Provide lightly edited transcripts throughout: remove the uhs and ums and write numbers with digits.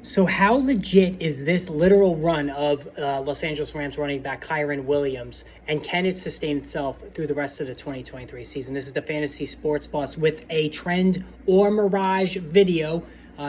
So how legit is this literal run of Los Angeles Rams running back Kyren Williams, and can it sustain itself through the rest of the 2023 season? This is the Fantasy Sports Boss with a trend or Mirage video.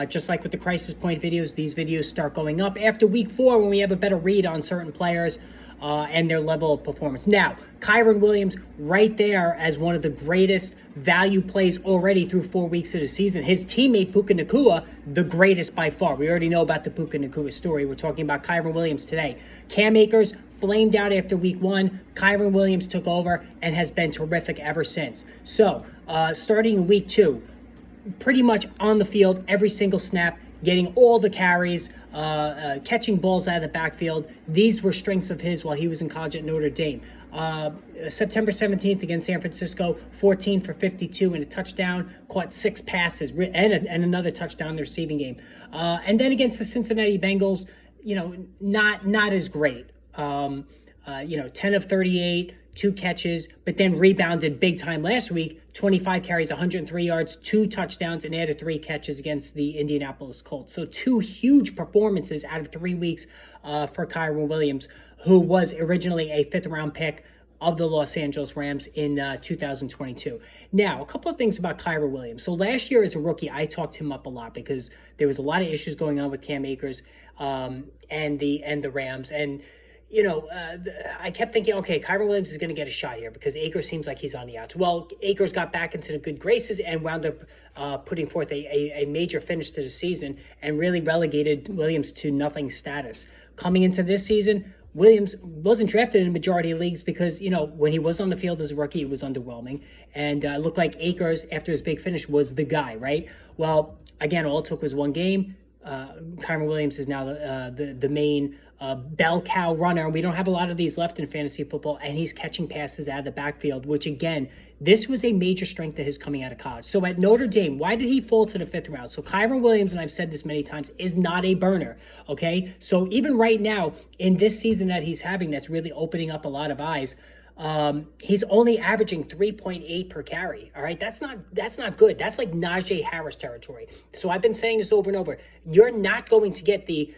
Just like with the Crisis Point videos, these videos start going up after week 4 when we have a better read on certain players and their level of performance. Now, Kyren Williams right there as one of the greatest value plays already through 4 weeks of the season. His teammate Puka Nacua, the greatest by far. We already know about the Puka Nacua story. We're talking about Kyren Williams today. Cam Akers flamed out after week 1. Kyren Williams took over and has been terrific ever since. So, starting in week 2, pretty much on the field every single snap, getting all the carries, catching balls out of the backfield. These were strengths of his while he was in college at Notre Dame. September 17th against San Francisco, 14 for 52 and a touchdown, caught 6 passes and another touchdown in the receiving game. And then against the Cincinnati Bengals, not as great. 10 of 38, 2 catches, but then rebounded big time last week. 25 carries, 103 yards, 2 touchdowns, and added 3 catches against the Indianapolis Colts. So 2 huge performances out of 3 weeks for Kyren Williams, who was originally a 5th-round pick of the Los Angeles Rams in 2022. Now, a couple of things about Kyren Williams. So last year as a rookie, I talked him up a lot because there was a lot of issues going on with Cam Akers and the Rams. And I kept thinking, okay, Kyren Williams is going to get a shot here because Akers seems like he's on the outs. Well, Akers got back into the good graces and wound up putting forth a major finish to the season and really relegated Williams to nothing status. Coming into this season, Williams wasn't drafted in a majority of leagues because, when he was on the field as a rookie, it was underwhelming. And it looked like Akers, after his big finish, was the guy, right? Well, again, all it took was 1 game. Kyren Williams is now the main bell cow runner, and we don't have a lot of these left in fantasy football, and he's catching passes out of the backfield, which again, this was a major strength of his coming out of college. So at Notre Dame, why did he fall to the 5th round? So Kyren Williams, and I've said this many times, is not a burner, okay? So even right now, in this season that he's having that's really opening up a lot of eyes, he's only averaging 3.8 per carry. All right. That's not good. That's like Najee Harris territory. So I've been saying this over and over. You're not going to get the,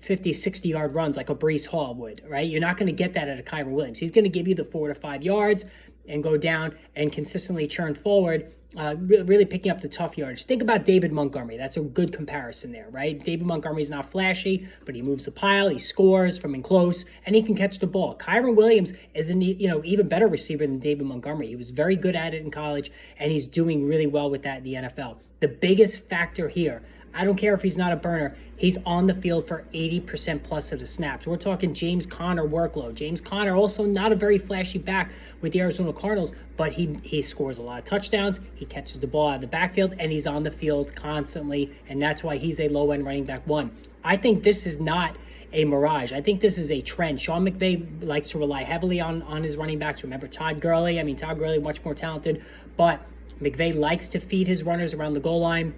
50, 60-yard runs like a Breece Hall would, right? You're not going to get that out of Kyren Williams. He's going to give you the 4 to 5 yards and go down and consistently churn forward, really picking up the tough yards. Think about David Montgomery. That's a good comparison there, right? David Montgomery's not flashy, but he moves the pile, he scores from in close, and he can catch the ball. Kyren Williams is an even better receiver than David Montgomery. He was very good at it in college, and he's doing really well with that in the NFL. The biggest factor here, I don't care if he's not a burner, he's on the field for 80% plus of the snaps. We're talking James Conner workload. James Conner also not a very flashy back with the Arizona Cardinals, but he scores a lot of touchdowns, he catches the ball out of the backfield, and he's on the field constantly, and that's why he's a low-end running back 1. I think this is not a mirage. I think this is a trend. Sean McVay likes to rely heavily on his running backs. Remember Todd Gurley? Todd Gurley much more talented, but McVay likes to feed his runners around the goal line,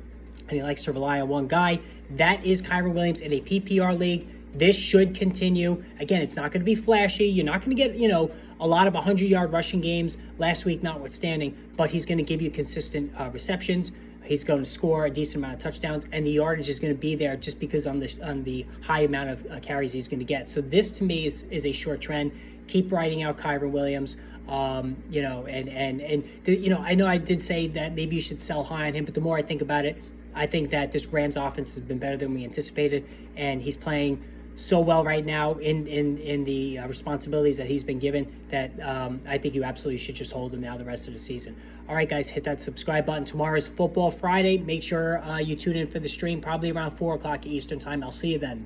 and he likes to rely on one guy. That is Kyren Williams in a PPR league. This should continue. Again, it's not going to be flashy. You're not going to get, a lot of 100-yard rushing games last week notwithstanding, but he's going to give you consistent receptions. He's going to score a decent amount of touchdowns, and the yardage is going to be there just because on the high amount of carries he's going to get. So this to me is a short trend. Keep riding out Kyren Williams. I know I did say that maybe you should sell high on him, but the more I think about it, I think that this Rams offense has been better than we anticipated, and he's playing so well right now in the responsibilities that he's been given that I think you absolutely should just hold him now the rest of the season. All right, guys, hit that subscribe button. Tomorrow's Football Friday. Make sure you tune in for the stream, probably around 4 o'clock Eastern time. I'll see you then.